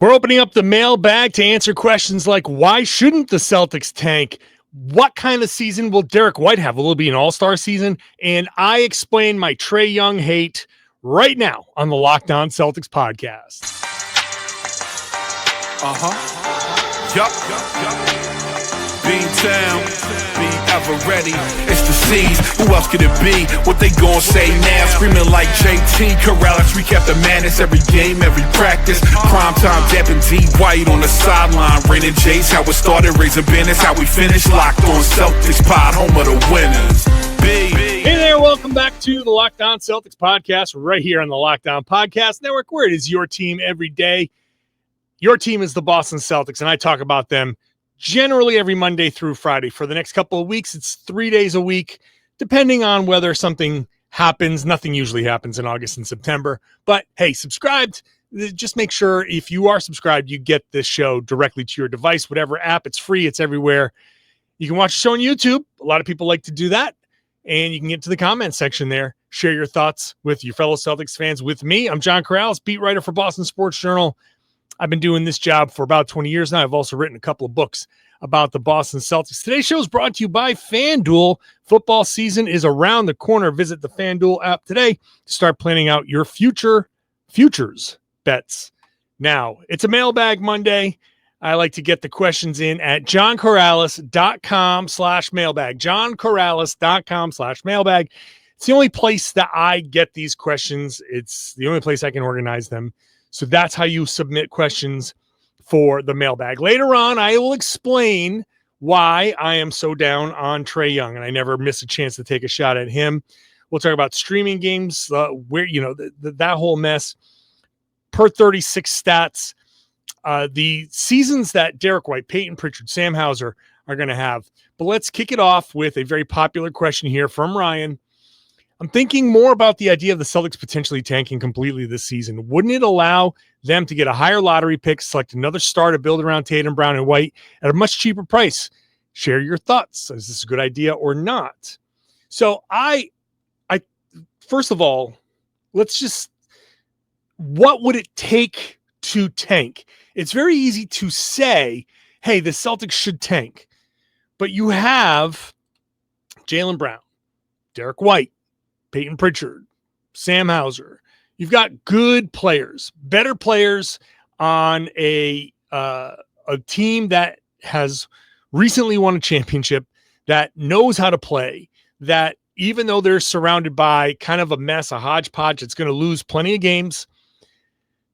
We're opening up the mailbag to answer questions like, why shouldn't the Celtics tank? What kind of season will Derrick White have? Will it be an all-star season? And I explain my Trae Young hate right now on the Locked On Celtics podcast. Beantown, be ever ready. It's the C's. Who else could it be? What they gon' say now? Screaming like JT Karalis. We kept the madness every game, every practice. Primetime dapping D White on the sideline. Raining Jays, how it started, raising banners, how we finished. Locked on Celtics pod, home of the winners. Hey there, welcome back to the Locked On Celtics podcast, right here on the Locked On Podcast Network, where it is your team every day. Your team is the Boston Celtics, and I talk about them generally every Monday through Friday. For the next couple of weeks, it's 3 days a week, depending on whether something happens. Nothing usually happens in August and September. But hey, subscribed. Just make sure if you are subscribed, you get this show directly to your device, whatever app. It's free. It's everywhere. You can watch the show on YouTube. A lot of people like to do that. And you can get to the comment section there. Share your thoughts with your fellow Celtics fans with me. I'm John Karalis, beat writer for Boston Sports Journal. I've been doing this job for about 20 years now. I've also written a couple of books about the Boston Celtics. Today's show is brought to you by FanDuel. Football season is around the corner. Visit the FanDuel app today to start planning out your futures bets. Now, it's a Mailbag Monday. I like to get the questions in at johnkaralis.com/mailbag. johnkaralis.com/mailbag. It's the only place that I get these questions. It's the only place I can organize them. So that's how you submit questions for the mailbag. Later on, I will explain why I am so down on Trae Young, and I never miss a chance to take a shot at him. We'll talk about streaming games, where that whole mess. Per 36 stats, the seasons that Derrick White, Payton, Pritchard, Sam Hauser are going to have. But let's kick it off with a very popular question here from Ryan. I'm thinking more about the idea of the Celtics potentially tanking completely this season. Wouldn't it allow them to get a higher lottery pick, select another star to build around Tatum, Brown, and White at a much cheaper price? Share your thoughts. Is this a good idea or not? So I first of all, what would it take to tank? It's very easy to say, hey, the Celtics should tank. But you have Jaylen Brown, Derrick White, Payton Pritchard, Sam Hauser. You've got good players, better players on a team that has recently won a championship, that knows how to play, that even though they're surrounded by kind of a mess, a hodgepodge that's going to lose plenty of games,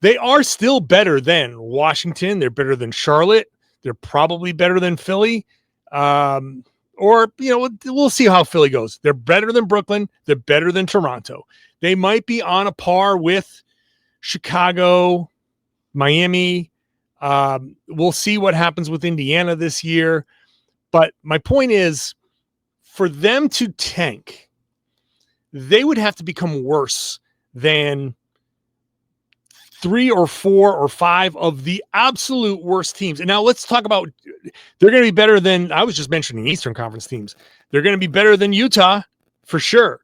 they are still better than Washington. They're better than Charlotte. They're probably better than Philly. Or, we'll see how Philly goes. They're better than Brooklyn. They're better than Toronto. They might be on a par with Chicago, Miami. We'll see what happens with Indiana this year. But my point is, for them to tank, they would have to become worse than 3 or 4 or 5 of the absolute worst teams. And now let's talk about, they're going to be better than, I was just mentioning Eastern Conference teams. They're going to be better than Utah for sure.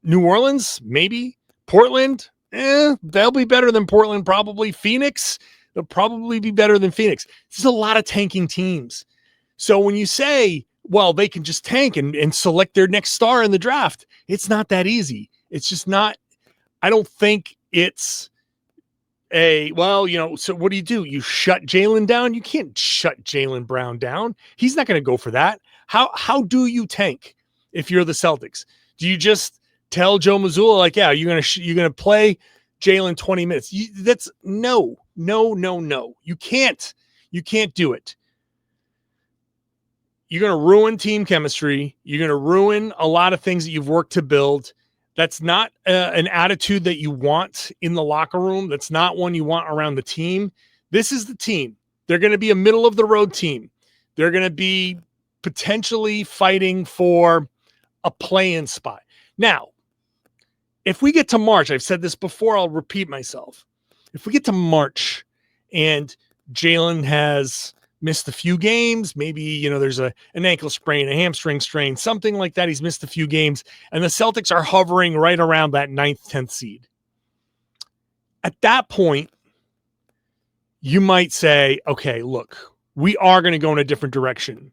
New Orleans, maybe. Portland, they'll be better than Portland probably. Phoenix, they'll probably be better than Phoenix. This is a lot of tanking teams. So when you say, well, they can just tank and select their next star in the draft, it's not that easy. It's just not, I don't think it's so what do? You shut Jaylen down? You can't shut Jaylen Brown down. He's not going to go for that. How do you tank if you're the Celtics? Do you just tell Joe Mazzulla, like, yeah, you're going to play Jaylen 20 minutes? No. You can't do it. You're going to ruin team chemistry. You're going to ruin a lot of things that you've worked to build. That's not an attitude that you want in the locker room. That's not one you want around the team. This is the team. They're going to be a middle-of-the-road team. They're going to be potentially fighting for a play-in spot. Now, if we get to March, I've said this before, I'll repeat myself. If we get to March and Jaylen has missed a few games, maybe, there's an ankle sprain, a hamstring strain, something like that. He's missed a few games, and the Celtics are hovering right around that 9th, 10th seed. At that point, you might say, okay, look, we are going to go in a different direction.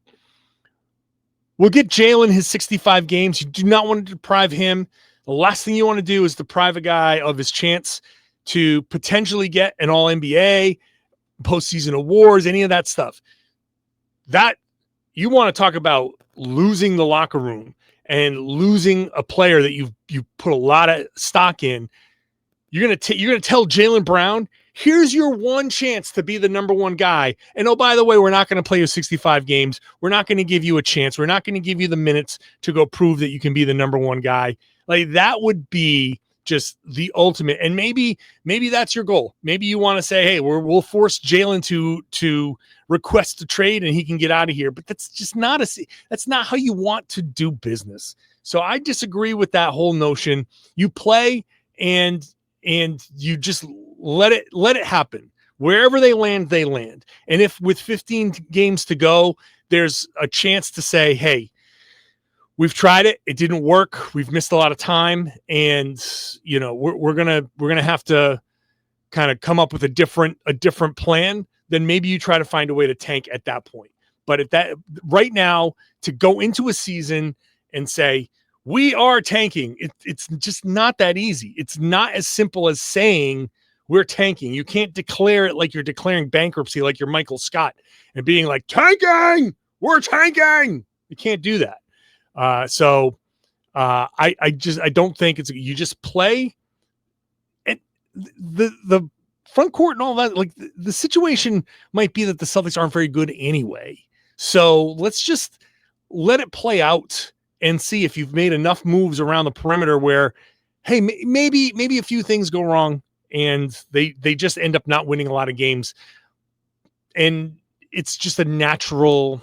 We'll get Jaylen his 65 games. You do not want to deprive him. The last thing you want to do is deprive a guy of his chance to potentially get an All-NBA, postseason awards, any of that stuff. That you want to talk about losing the locker room and losing a player that you put a lot of stock in. You're gonna tell Jaylen Brown, here's your one chance to be the number one guy. And oh, by the way, we're not going to play you 65 games. We're not going to give you a chance. We're not going to give you the minutes to go prove that you can be the number one guy. Like, that would be just the ultimate. And maybe that's your goal. Maybe you want to say, hey, we'll force Jaylen to request a trade and he can get out of here. But that's just that's not how you want to do business. So I disagree with that whole notion. You play and you just let it happen. Wherever they land, they land. And if with 15 games to go, there's a chance to say, hey, we've tried it. It didn't work. We've missed a lot of time. And, we're going to have to kind of come up with a different plan. Then maybe you try to find a way to tank at that point. But at that right now, to go into a season and say, we are tanking, it's just not that easy. It's not as simple as saying we're tanking. You can't declare it like you're declaring bankruptcy, like you're Michael Scott and being like, tanking, we're tanking. You can't do that. I don't think you just play. And the front court and all that, like the situation might be that the Celtics aren't very good anyway. So let's just let it play out and see if you've made enough moves around the perimeter where, hey, maybe a few things go wrong and they just end up not winning a lot of games. And it's just a natural,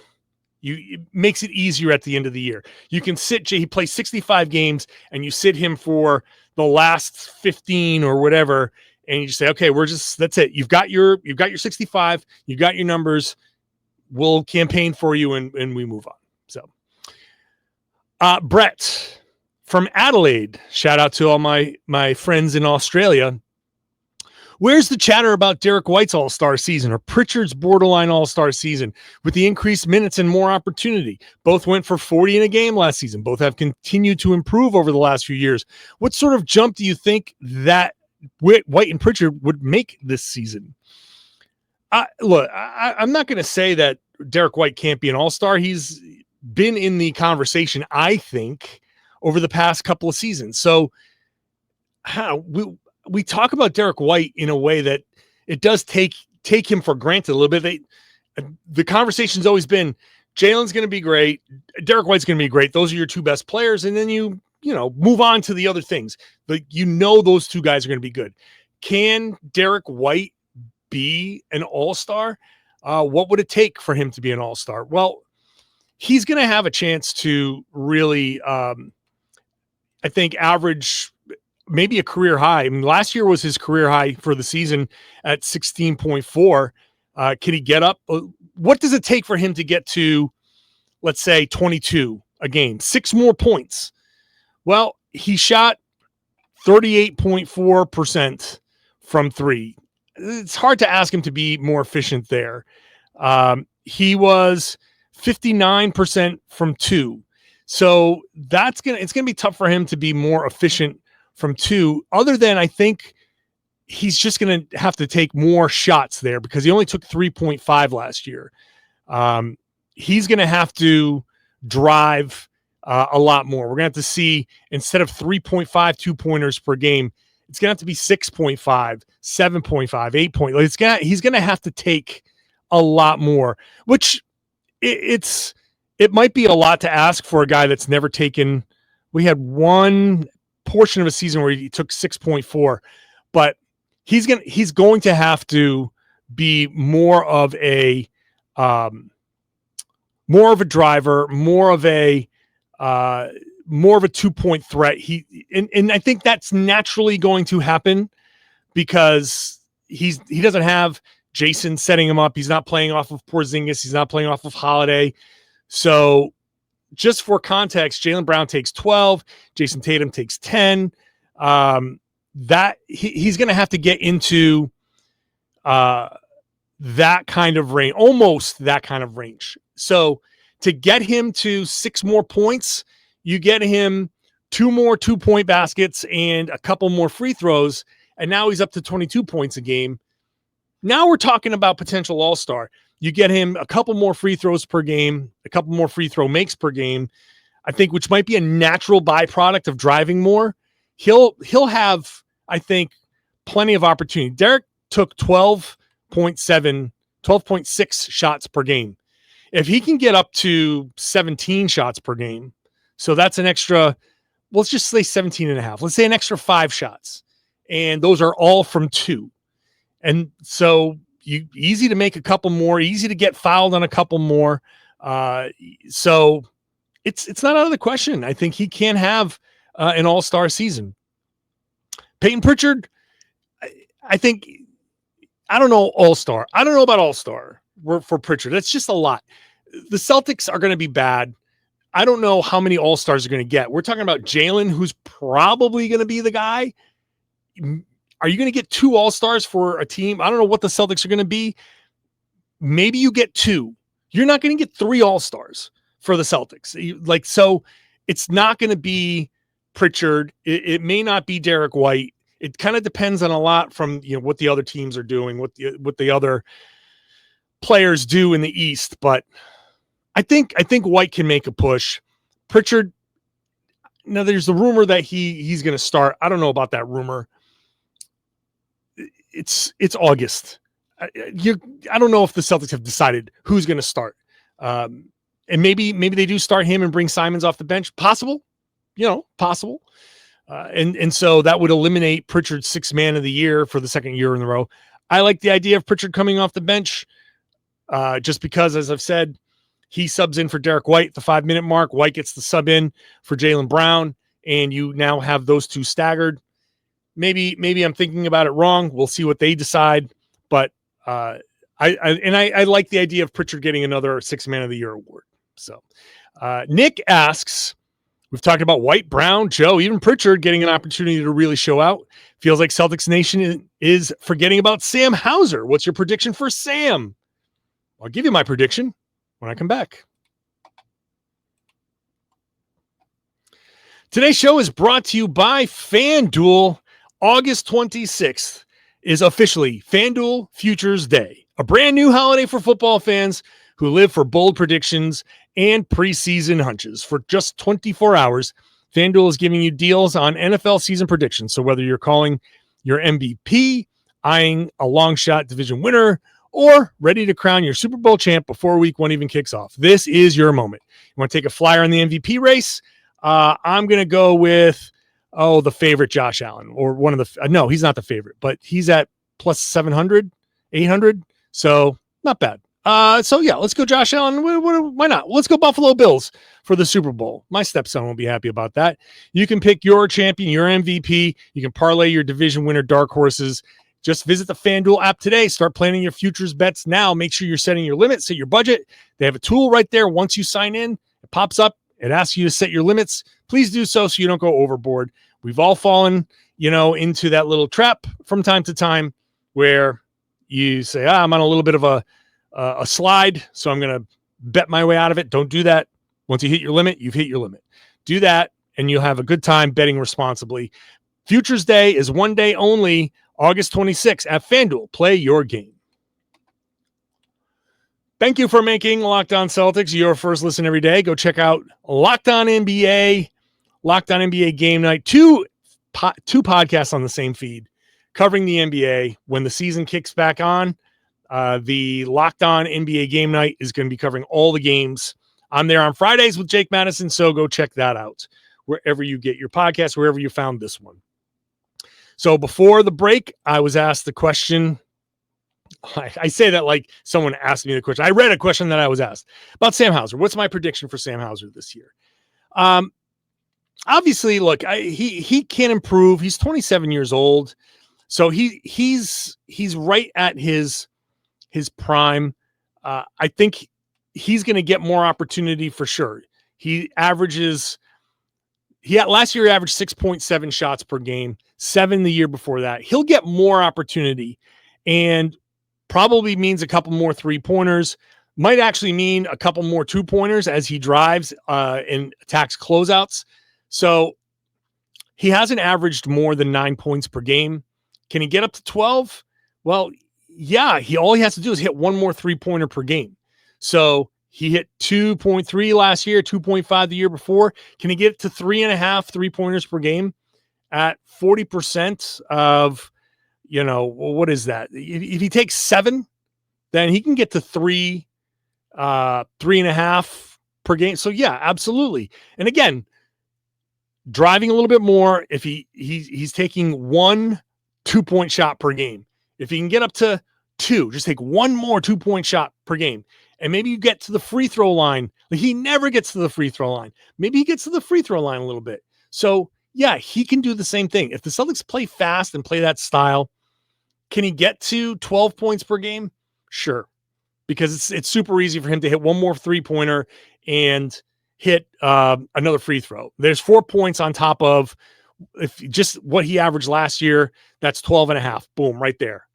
it makes it easier at the end of the year. You can sit Jay, he plays 65 games and you sit him for the last 15 or whatever. And you just say, okay, that's it. You've got your 65, you've got your numbers. We'll campaign for you and we move on. So, Brett from Adelaide, shout out to all my friends in Australia. Where's the chatter about Derrick White's All-Star season or Pritchard's borderline All-Star season with the increased minutes and more opportunity? Both went for 40 in a game last season. Both have continued to improve over the last few years. What sort of jump do you think that White and Pritchard would make this season? Look, I'm not going to say that Derrick White can't be an All-Star. He's been in the conversation, I think, over the past couple of seasons. So we talk about Derrick White in a way that it does take him for granted a little bit. The conversation's always been Jaylen's going to be great. Derrick White's going to be great. Those are your two best players. And then you move on to the other things. But those two guys are going to be good. Can Derrick White be an All-Star? What would it take for him to be an All-Star? Well, he's going to have a chance to really, I think, average maybe a career high. I mean, last year was his career high for the season at 16.4. Can he get up? What does it take for him to get to, let's say, 22 a game? 6 more points. Well, he shot 38.4% from 3. It's hard to ask him to be more efficient there. He was 59% from 2. So it's going to be tough for him to be more efficient from 2, other than I think he's just going to have to take more shots there because he only took 3.5 last year. He's going to have to drive a lot more. We're going to have to see, instead of 3.5 2-pointers per game, it's going to have to be 6.5, 7.5, 8 point. He's going to have to take a lot more, which it might be a lot to ask for a guy that's never taken. We had one portion of a season where he took 6.4, but he's going to have to be more of a driver, more of a 2-point threat. And I think that's naturally going to happen because he doesn't have Jayson setting him up. He's not playing off of Porzingis. He's not playing off of Holiday. So just for context, Jaylen Brown takes 12. Jayson Tatum takes 10. That he's going to have to get into that kind of range, almost that kind of range. So to get him to 6 more points, you get him 2 more 2-point baskets and a couple more free throws, and now he's up to 22 points a game. Now we're talking about potential all-star. You get him a couple more free throws per game, a couple more free throw makes per game, I think, which might be a natural byproduct of driving more. He'll have, I think, plenty of opportunity. Derrick took 12.6 shots per game. If he can get up to 17 shots per game, so that's an extra, let's just say 17 and a half. Let's say an extra 5 shots. And those are all from 2. And so easy to make a couple more, easy to get fouled on a couple more. So it's not out of the question. I think he can have an all-star season. Payton Pritchard, I think, I don't know all-star. I don't know about all-star for Pritchard. That's just a lot. The Celtics are going to be bad. I don't know how many all-stars are going to get. We're talking about Jaylen, who's probably going to be the guy. Are you going to get 2 all-stars for a team? I don't know what the Celtics are going to be. Maybe you get 2. You're not going to get 3 all-stars for the Celtics. So it's not going to be Pritchard. It may not be Derrick White. It kind of depends on a lot from what the other teams are doing, what the other players do in the East. But I think White can make a push. Pritchard, now there's the rumor that he's going to start. I don't know about that rumor. It's August. I don't know if the Celtics have decided who's going to start. And maybe they do start him and bring Simons off the bench. Possible, possible. And so that would eliminate Pritchard's 6th man of the year for the second year in a row. I like the idea of Pritchard coming off the bench just because, as I've said, he subs in for Derrick White at the 5-minute mark. White gets the sub in for Jaylen Brown, and you now have those 2 staggered. Maybe I'm thinking about it wrong. We'll see what they decide. But I like the idea of Pritchard getting another 6th man of the year award. So Nick asks, we've talked about White, Brown, Joe, even Pritchard getting an opportunity to really show out. Feels like Celtics Nation is forgetting about Sam Hauser. What's your prediction for Sam? I'll give you my prediction when I come back. Today's show is brought to you by FanDuel. August 26th is officially FanDuel Futures Day, a brand new holiday for football fans who live for bold predictions and preseason hunches. For just 24 hours, FanDuel is giving you deals on NFL season predictions. So whether you're calling your MVP, eyeing a long shot division winner, or ready to crown your Super Bowl champ before week 1 even kicks off, this is your moment. You want to take a flyer on the MVP race? I'm going to go with the favorite Josh Allen, or one of the, no, he's not the favorite, but he's at plus 700, 800. So not bad. So yeah, let's go Josh Allen. Why not? Let's go Buffalo Bills for the Super Bowl. My stepson will be happy about that. You can pick your champion, your MVP. You can parlay your division winner dark horses. Just visit the FanDuel app today. Start planning your futures bets now. Make sure you're setting your limits, set your budget. They have a tool right there. Once you sign in, it pops up. It asks you to set your limits. Please do so you don't go overboard. We've all fallen, into that little trap from time to time where you say, I'm on a little bit of a slide, so I'm going to bet my way out of it. Don't do that. Once you hit your limit, you've hit your limit. Do that, and you'll have a good time betting responsibly. Futures Day is one day only, August 26th at FanDuel. Play your game. Thank you for making Locked On Celtics your first listen every day. Go check out Locked On NBA, Locked On NBA Game Night, two podcasts on the same feed covering the NBA. When the season kicks back on, the Locked On NBA Game Night is going to be covering all the games. I'm there on Fridays with Jake Madison, so go check that out wherever you get your podcast, wherever you found this one. So before the break, I was asked the question. I say that like someone asked me the question. I read a question that I was asked about Sam Hauser. What's my prediction for Sam Hauser this year? Obviously, look, he can improve. He's 27 years old, so he's right at his prime. I think he's going to get more opportunity for sure. Last year he averaged 6.7 shots per game, 7 the year before that. He'll get more opportunity, and Probably means a couple more 3-pointers. Might actually mean a couple more 2-pointers as he drives and attacks closeouts. So he hasn't averaged more than 9 points per game. Can he get up to 12? Well, yeah, all he has to do is hit one more 3-pointer per game. So he hit 2.3 last year, 2.5 the year before. Can he get to 3.5 3-pointers per game at 40% of, what is that? If he takes 7, then he can get to 3.5 per game. So yeah, absolutely. And again, driving a little bit more. If he's taking 1 2-point shot per game, if he can get up to 2, just take 1 more 2-point shot per game. And maybe you get to the free throw line. Like, he never gets to the free throw line. Maybe he gets to the free throw line a little bit. So yeah, he can do the same thing. If the Celtics play fast and play that style, can he get to 12 points per game? Sure. Because it's super easy for him to hit one more 3-pointer and hit another free throw. There's 4 points on top of just what he averaged last year. That's 12.5. Boom, right there.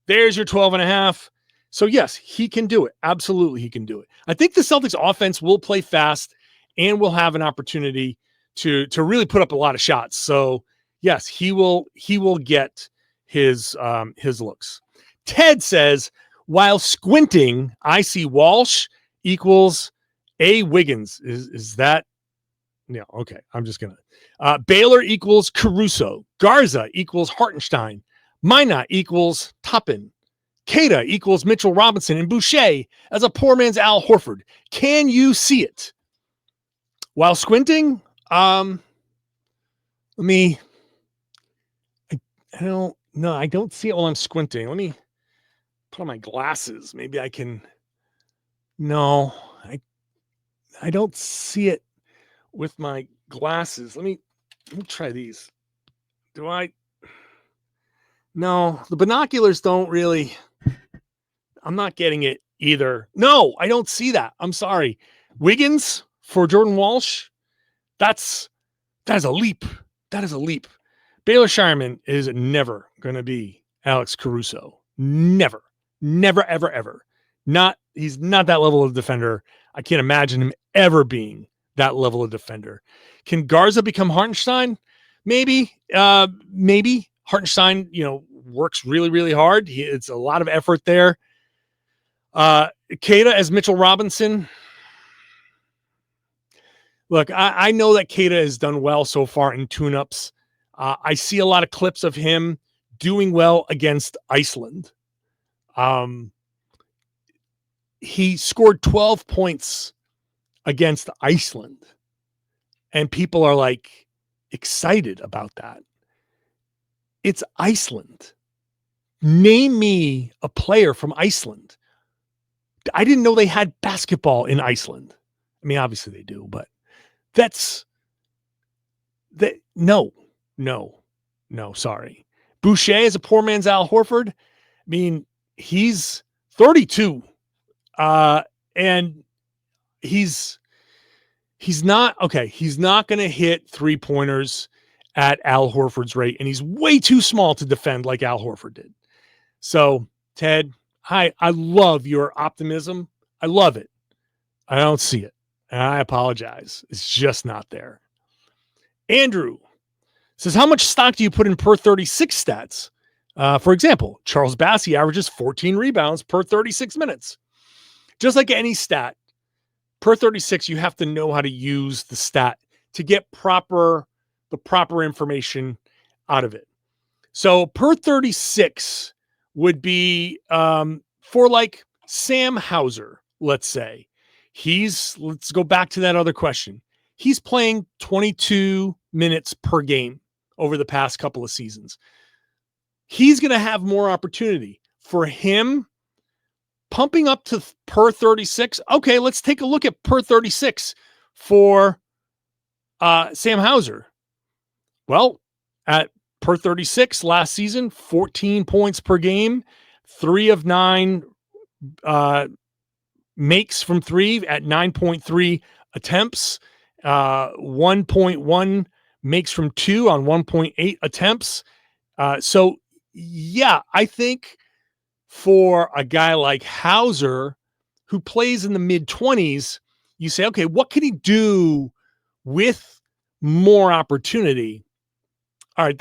There's your 12.5. So yes, he can do it. Absolutely, he can do it. I think the Celtics offense will play fast and will have an opportunity to really put up a lot of shots. So yes, he will get his looks. Ted says, while squinting, I see Walsh equals A. Wiggins. Is that? Yeah, okay. I'm just going to. Baylor equals Caruso. Garza equals Hartenstein. Minot equals Toppin. Keita equals Mitchell Robinson. And Boucher as a poor man's Al Horford. Can you see it? While squinting, I don't see it while I'm squinting. Let me put on my glasses. Maybe I can. No, I don't see it with my glasses. Let me try these. Do I? No, the binoculars don't really. I'm not getting it either. No, I don't see that. I'm sorry. Wiggins for Jordan Walsh. That is a leap. That is a leap. Baylor Shireman is never going to be Alex Caruso. Never, ever, ever. He's not that level of defender. I can't imagine him ever being that level of defender. Can Garza become Hartenstein? Maybe. Hartenstein, works really, really hard. It's a lot of effort there. Keita as Mitchell Robinson. Look, I know that Keita has done well so far in tune-ups. I see a lot of clips of him doing well against Iceland. He scored 12 points against Iceland, and people are like excited about that. It's Iceland. Name me a player from Iceland. I didn't know they had basketball in Iceland. I mean, obviously they do, but no, sorry. Boucher is a poor man's Al Horford. I mean, he's 32. And he's not going to hit 3-pointers at Al Horford's rate, and he's way too small to defend like Al Horford did. So, Ted, I love your optimism. I love it. I don't see it, and I apologize. It's just not there. Andrew says, how much stock do you put in per 36 stats? For example, Charles Bassey averages 14 rebounds per 36 minutes. Just like any stat, per 36, you have to know how to use the stat to get the proper information out of it. So per 36 would be for like Sam Hauser, let's say. Let's go back to that other question. He's playing 22 minutes per game over the past couple of seasons. He's going to have more opportunity. For him, pumping up to per 36. Okay, let's take a look at per 36 for Sam Hauser. Well, at per 36 last season, 14 points per game, 3 of 9 makes from 3 at 9.3 attempts, 1.1 makes from 2 on 1.8 attempts. So yeah, I think for a guy like Hauser, who plays in the mid-20s, you say, okay, what can he do with more opportunity? All right,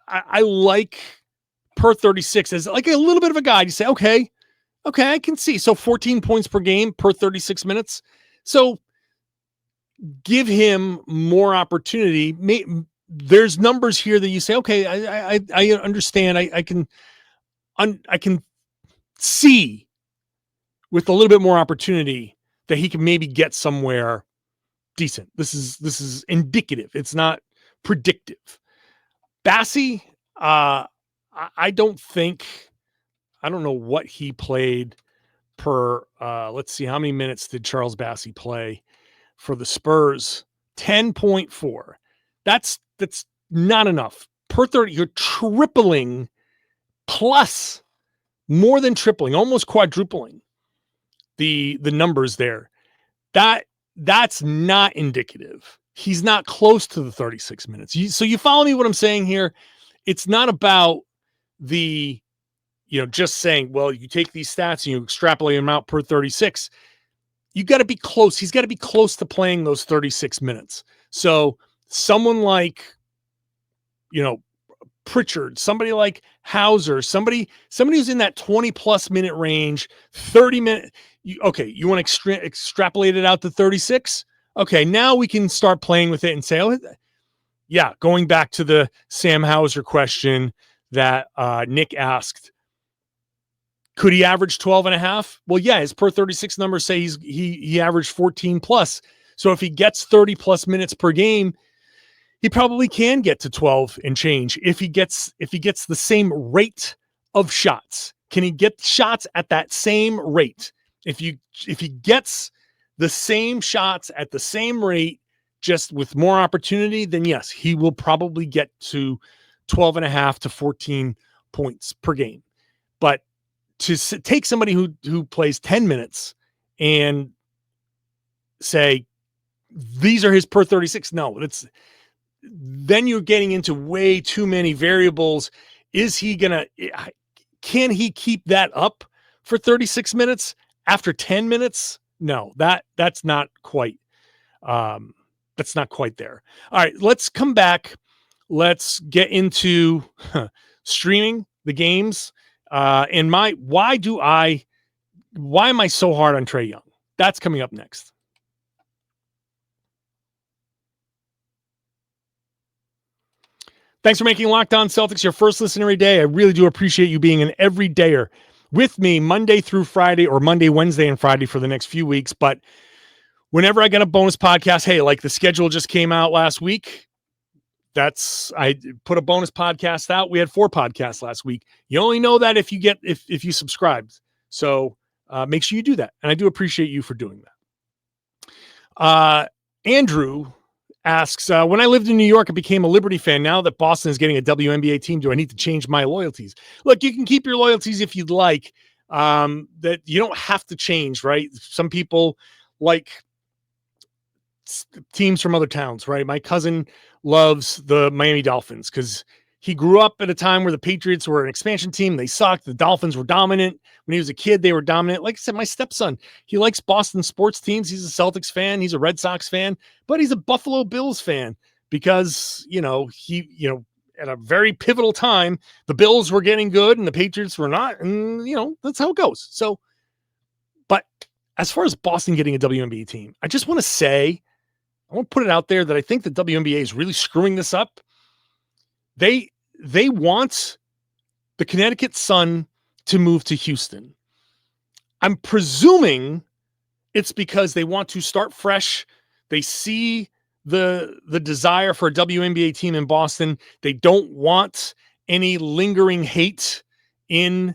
I like per 36 as like a little bit of a guide. You say, okay, I can see. So 14 points per game per 36 minutes. So give him more opportunity. There's numbers here that you say, okay, I understand. I can see with a little bit more opportunity that he can maybe get somewhere decent. This is indicative. It's not predictive. Bassey, I don't know what he played per, let's see, how many minutes did Charles Bassey play for the Spurs? 10.4. That's not enough. Per 30, you're tripling plus, more than tripling, almost quadrupling the numbers there. That's not indicative. He's not close to the 36 minutes. So you follow me what I'm saying here? It's not about the, just saying, well, you take these stats and you extrapolate them out per 36. You got to be close. He's got to be close to playing those 36 minutes. So someone like, Pritchard, somebody like Hauser, somebody who's in that 20 plus minute range, 30 minute. You want to extrapolate it out to 36? Okay, now we can start playing with it and say, going back to the Sam Hauser question that Nick asked, could he average 12 and a half? Well, yeah, his per 36 numbers say he averaged 14 plus. So if he gets 30 plus minutes per game, he probably can get to 12 and change if he gets the same rate of shots. Can he get shots at that same rate? If he gets the same shots at the same rate, just with more opportunity, then yes, he will probably get to 12 and a half to 14 points per game. But to take somebody who plays 10 minutes and say, these are his per 36. No, then you're getting into way too many variables. Can he keep that up for 36 minutes after 10 minutes? No, that's not quite there. All right, let's come back. Let's get into streaming the games. And why am I so hard on Trae Young? That's coming up next. Thanks for making Locked On Celtics your first listen every day. I really do appreciate you being an everydayer with me Monday through Friday, or Monday, Wednesday, and Friday for the next few weeks. But whenever I get a bonus podcast, hey, like the schedule just came out last week. I put a bonus podcast out. We had 4 podcasts last week. You only know that if you subscribe. So make sure you do that. And I do appreciate you for doing that. Andrew asks, when I lived in New York, I became a Liberty fan. Now that Boston is getting a WNBA team, do I need to change my loyalties? Look, you can keep your loyalties if you'd like. That you don't have to change, right? Some people like teams from other towns, right? My cousin loves the Miami Dolphins because he grew up at a time where the Patriots were an expansion team. They sucked. The Dolphins were dominant. When he was a kid, they were dominant. Like I said, my stepson, he likes Boston sports teams. He's a Celtics fan. He's a Red Sox fan, but he's a Buffalo Bills fan because, at a very pivotal time, the Bills were getting good and the Patriots were not. And, that's how it goes. So, but as far as Boston getting a WNBA team, I just want to put it out there that I think the WNBA is really screwing this up. They want the Connecticut Sun to move to Houston. I'm presuming it's because they want to start fresh. They see the desire for a WNBA team in Boston. They don't want any lingering hate in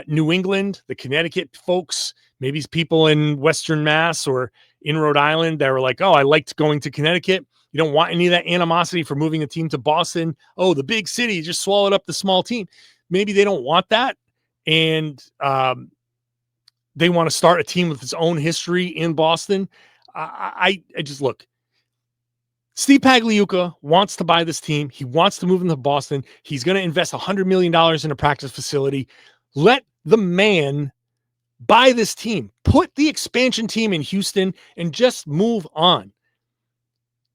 New England, the Connecticut folks, maybe people in Western Mass or in Rhode Island that were like, oh, I liked going to Connecticut. You don't want any of that animosity for moving a team to Boston. Oh, the big city just swallowed up the small team. Maybe they don't want that. And they want to start a team with its own history in Boston. I just look. Steve Pagliuca wants to buy this team. He wants to move into Boston. He's going to invest $100 million in a practice facility. Let the man buy this team. Put the expansion team in Houston and just move on.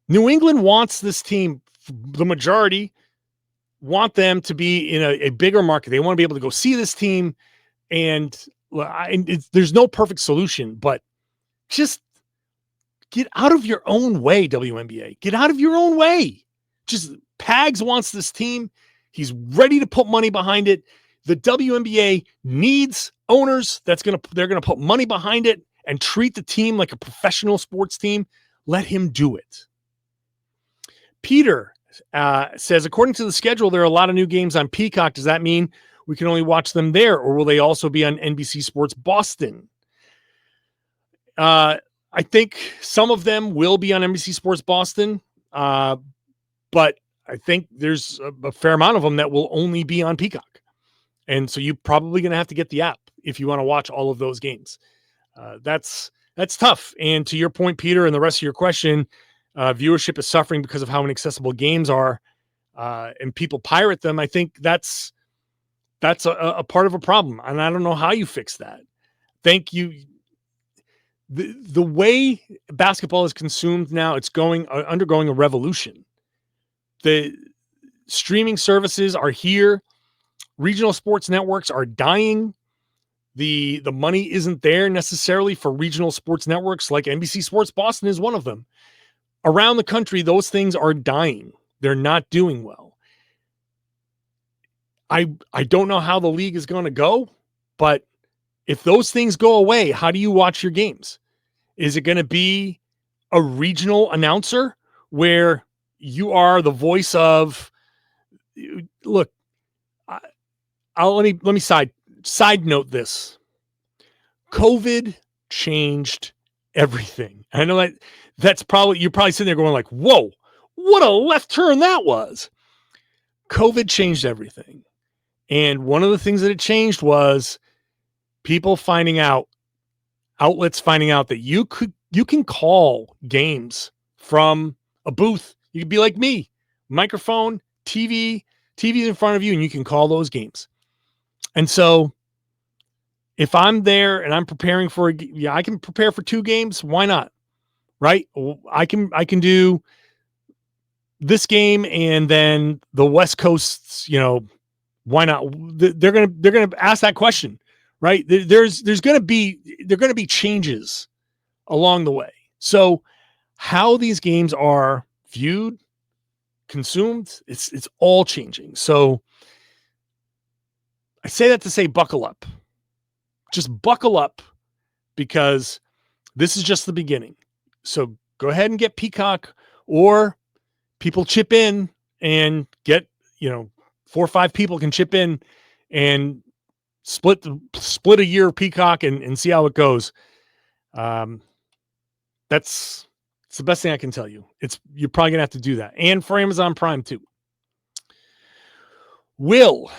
New England wants this team. The majority want them to be in a bigger market. They want to be able to go see this team. And there's no perfect solution, but just get out of your own way, WNBA. Get out of your own way. Just Pags wants this team. He's ready to put money behind it. The WNBA needs owners they're going to put money behind it and treat the team like a professional sports team. Let him do it. Peter says, according to the schedule, there are a lot of new games on Peacock. Does that mean we can only watch them there, or will they also be on NBC Sports Boston? I think some of them will be on NBC Sports Boston, but I think there's a fair amount of them that will only be on Peacock. And so you're probably going to have to get the app if you want to watch all of those games. That's tough. And to your point, Peter, and the rest of your question, viewership is suffering because of how inaccessible games are, and people pirate them. I think that's a part of a problem, and I don't know how you fix that. Thank you. The way basketball is consumed now, it's undergoing a revolution. The streaming services are here. Regional sports networks are dying. The money isn't there necessarily for regional sports networks, like NBC Sports Boston is one of them. Around the country, those things are dying. They're not doing well. I don't know how the league is going to go, but if those things go away, how do you watch your games? Is it going to be a regional announcer where you are the voice of, look, let me side note this. COVID changed everything. I know you're probably sitting there going like, whoa, what a left turn that was. COVID changed everything. And one of the things that it changed was people outlets finding out that you can call games from a booth. You could be like me, microphone, TV's in front of you, and you can call those games. And so if I'm there and I'm preparing I can prepare for 2 games. Why not? Right? I can do this game and then the West Coast's, why not? They're going to ask that question, right? There's going to be changes along the way. So how these games are viewed, consumed, it's all changing. So I say that to say, buckle up. Just buckle up, because this is just the beginning. So go ahead and get Peacock, or people chip in and get, 4 or 5 people can chip in and split a year of Peacock and see how it goes. That's the best thing I can tell you. You're probably gonna have to do that. And for Amazon Prime too. Will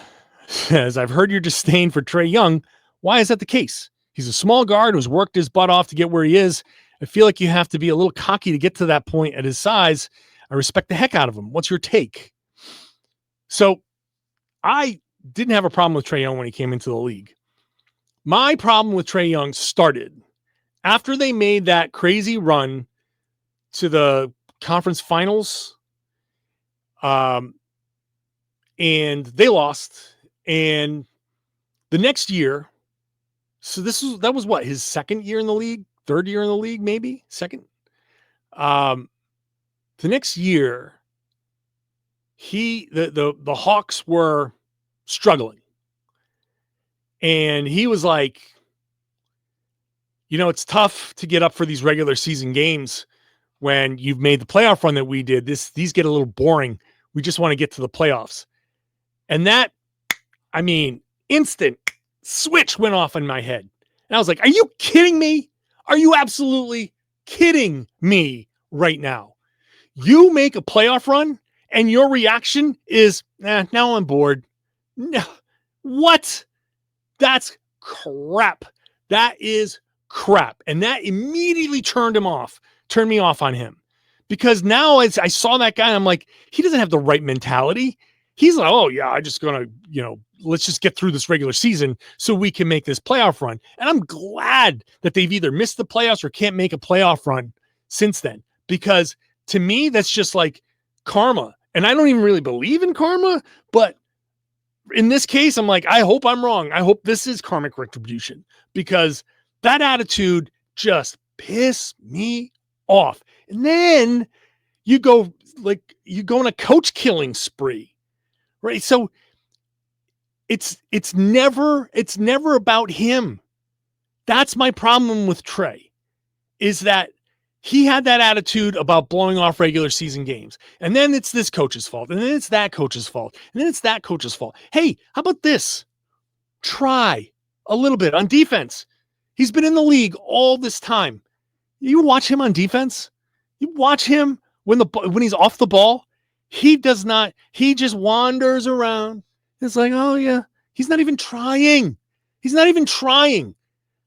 says, I've heard your disdain for Trae Young. Why is that the case? He's a small guard who's worked his butt off to get where he is. I feel like you have to be a little cocky to get to that point at his size. I respect the heck out of him. What's your take? So I didn't have a problem with Trae Young when he came into the league. My problem with Trae Young started after they made that crazy run to the conference finals. And they lost. And the next year, so that was what, his second year in the league, third year in the league, maybe second. The next year, the Hawks were struggling, and he was like, it's tough to get up for these regular season games when you've made the playoff run that we did. These get a little boring. We just want to get to the playoffs. And that, instant switch went off in my head. And I was like, are you kidding me? Are you absolutely kidding me right now? You make a playoff run and your reaction is, now I'm bored. No. What? That's crap. That is crap. And that immediately turned me off on him, Because now as I saw that guy, I'm like, he doesn't have the right mentality. He's like, oh yeah, I'm just gonna, let's just get through this regular season so we can make this playoff run. And I'm glad that they've either missed the playoffs or can't make a playoff run since then. Because to me, that's just like karma. And I don't even really believe in karma, but in this case, I'm like, I hope I'm wrong. I hope this is karmic retribution, because that attitude just pissed me off. And then you go on a coach killing spree, right? So it's never about him. That's my problem with Trae, is that he had that attitude about blowing off regular season games. And then it's this coach's fault. And then it's that coach's fault. And then it's that coach's fault. Hey, how about this? Try a little bit on defense. He's been in the league all this time. You watch him on defense. You watch him when he's off the ball. He just wanders around. It's like, oh yeah, he's not even trying.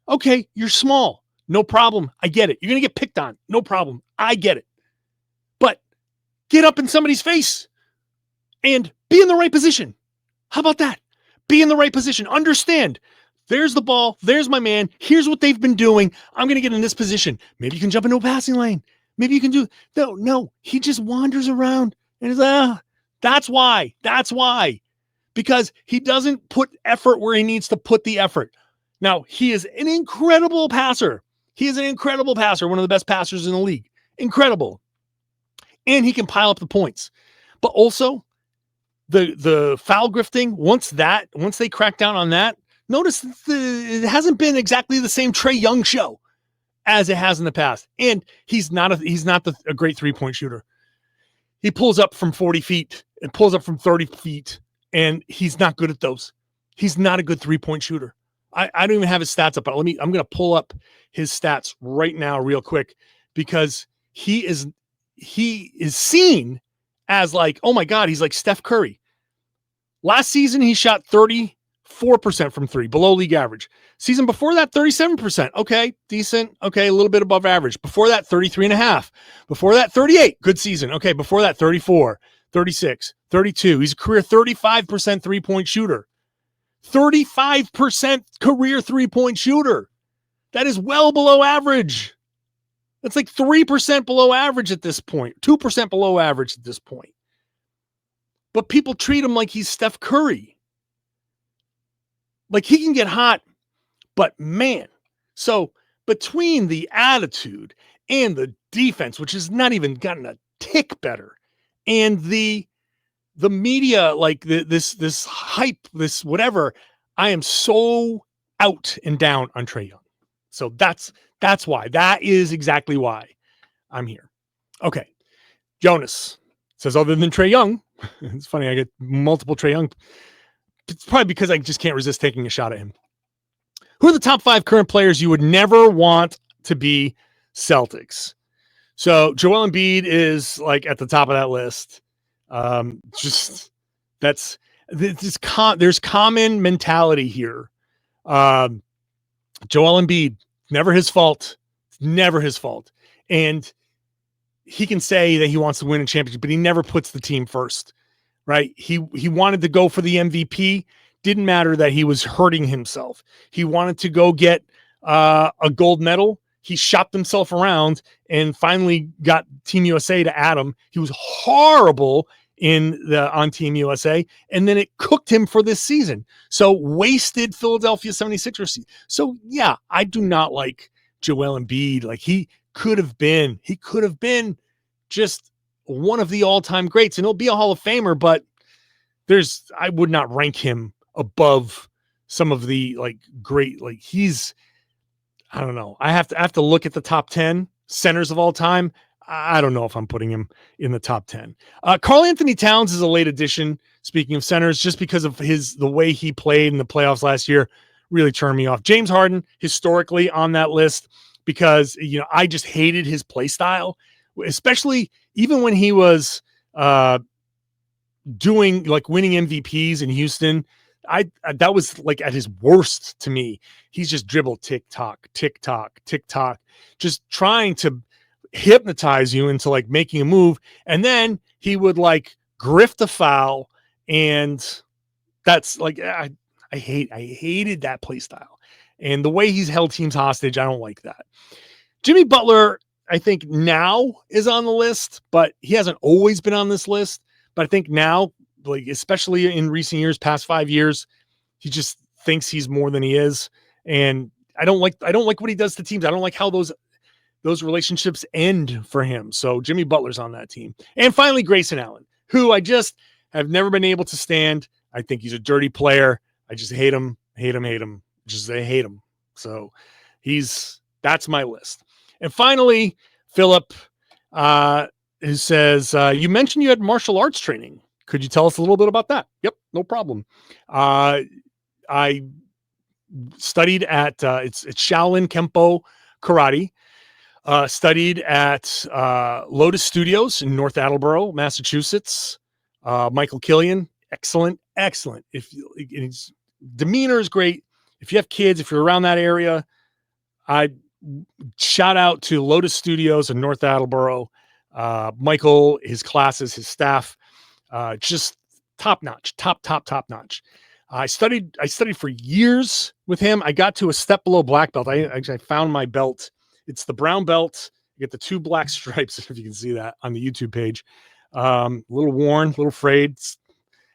Okay, you're small. No problem. I get it. You're going to get picked on. No problem. I get it. But get up in somebody's face and be in the right position. How about that? Be in the right position. Understand. There's the ball. There's my man. Here's what they've been doing. I'm going to get in this position. Maybe you can jump into a passing lane. Maybe you can do. No. He just wanders around and is that's why. Because he doesn't put effort where he needs to put the effort. Now, he is an incredible passer. One of the best passers in the league. Incredible. And he can pile up the points. But also, the foul grifting, once they crack down on that, notice it hasn't been exactly the same Trae Young show as it has in the past. And he's not a great three-point shooter. He pulls up from 40 feet and pulls up from 30 feet, and he's not good at those. He's not a good three-point shooter. I don't even have his stats up, but I'm going to pull up his stats right now real quick, because he is seen as like, oh my God, he's like Steph Curry. Last season, he shot 34% from three, below league average. Season before that, 37%. Okay, decent. Okay, a little bit above average. Before that, 33.5. Before that, 38. Good season. Okay, before that, 34, 36, 32. He's a career 35% three-point shooter. 35% career three-point shooter. That is well below average. That's like 3% below average at this point, 2% below average at this point. But people treat him like he's Steph Curry. Like he can get hot, but man. So between the attitude and the defense, which has not even gotten a tick better, and the media, like this hype, this whatever, I am so out and down on Trae Young. So that's why. That is exactly why I'm here. Okay. Jonas says, other than Trae Young, it's funny, I get multiple Trae Young. It's probably because I just can't resist taking a shot at him. Who are the top 5 current players you would never want to be Celtics? So Joel Embiid is like at the top of that list. There's common mentality here. Joel Embiid, never his fault. And he can say that he wants to win a championship, but he never puts the team first, right? He wanted to go for the MVP. Didn't matter that he was hurting himself. He wanted to go get a gold medal. He shopped himself around and finally got Team USA to add him. He was horrible on Team USA, and then it cooked him for this season. So wasted Philadelphia 76ers season. So yeah, I do not like Joel Embiid. Like he could have been just one of the all-time greats, and he'll be a Hall of Famer, but I would not rank him above some of the like great, like I don't know. I have to look at the top 10 centers of all time. I don't know if I'm putting him in the top 10. Karl Anthony Towns is a late addition. Speaking of centers, just because of the way he played in the playoffs last year, really turned me off. James Harden, historically on that list, because, I just hated his play style, especially even when he was doing like winning MVPs in Houston. That was like at his worst to me. He's just dribble tick tock, just trying to hypnotize you into like making a move. And then he would like grift a foul. And that's like, I hated that play style. And the way he's held teams hostage, I don't like that. Jimmy Butler, I think now is on the list, but he hasn't always been on this list. But I think now, like, especially in recent years, past 5 years, he just thinks he's more than he is. And I don't like what he does to teams. I don't like how those relationships end for him. So Jimmy Butler's on that team. And finally, Grayson Allen, who I just have never been able to stand. I think he's a dirty player. I just hate him. Just I hate him. So that's my list. And finally, Philip, who says, you mentioned you had martial arts training. Could you tell us a little bit about that? Yep, no problem. I studied at it's Shaolin Kempo Karate. Studied at Lotus Studios in North Attleboro, Massachusetts. Michael Killian, excellent. His demeanor is great. If you have kids, if you're around that area, I shout out to Lotus Studios in North Attleboro. Michael, his classes, his staff, just top notch. I studied for years with him. I got to a step below black belt. I found my belt. It's the brown belt. You get the 2 black stripes, if you can see that on the YouTube page. A little worn, a little frayed.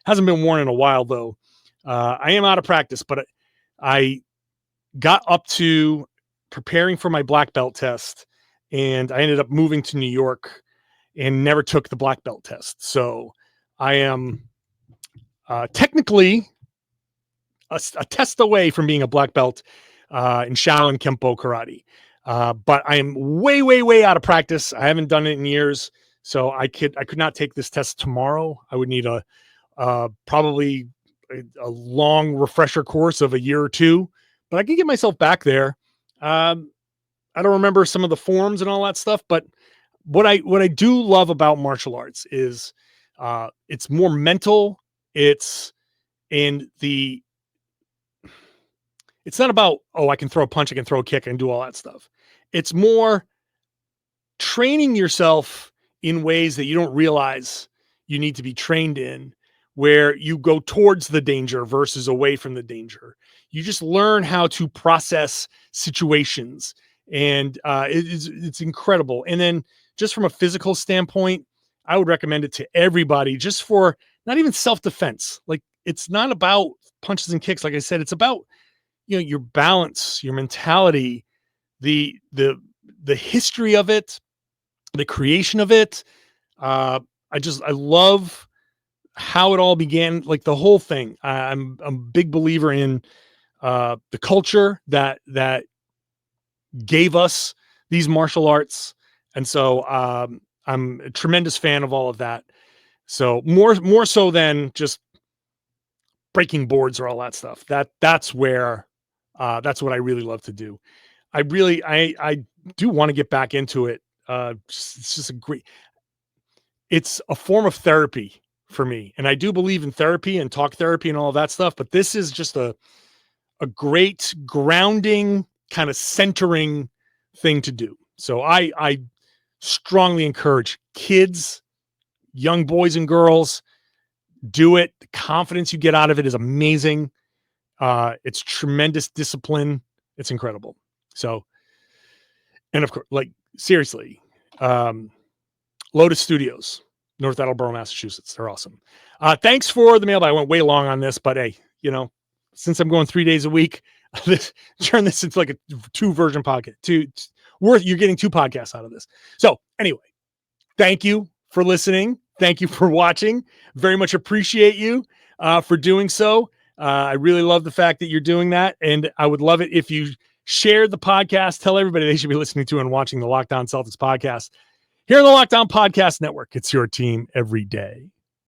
Hasn't been worn in a while, though. I am out of practice, but I got up to preparing for my black belt test, and I ended up moving to New York and never took the black belt test. So I am technically a test away from being a black belt in Shaolin Kempo Karate. But I am way out of practice. I haven't done it in years, so I could not take this test tomorrow. I would need probably a long refresher course of a year or two, but I can get myself back there. I don't remember some of the forms and all that stuff, but what I do love about martial arts is it's more mental. It's not about, I can throw a punch, I can throw a kick, I can do all that stuff. It's more training yourself in ways that you don't realize you need to be trained in, where you go towards the danger versus away from the danger. You just learn how to process situations, and it's incredible. And then just from a physical standpoint, I would recommend it to everybody, just for not even self-defense. Like, it's not about punches and kicks. Like I said, it's about, your balance, your mentality, the history of it, the creation of it. I love how it all began, like the whole thing. I'm a big believer in the culture that gave us these martial arts. And so I'm a tremendous fan of all of that. So more so than just breaking boards or all that stuff. That's what I really love to do. I do want to get back into it. It's just it's a form of therapy for me. And I do believe in therapy and talk therapy and all of that stuff, but this is just a great grounding, kind of centering thing to do. So I strongly encourage kids, young boys and girls, do it. The confidence you get out of it is amazing. It's tremendous discipline. It's incredible. So, and of course, like, seriously, Lotus Studios, North Attleboro, Massachusetts. They're awesome. Thanks for the mailbag. I went way long on this, but hey, since I'm going 3 days a week, turn this into like a 2-version podcast. You're getting 2 podcasts out of this. So anyway, thank you for listening. Thank you for watching. Very much appreciate you for doing so. I really love the fact that you're doing that. And I would love it if you shared the podcast, tell everybody they should be listening to and watching the Locked On Celtics podcast here on the Locked On Podcast Network. It's your team every day.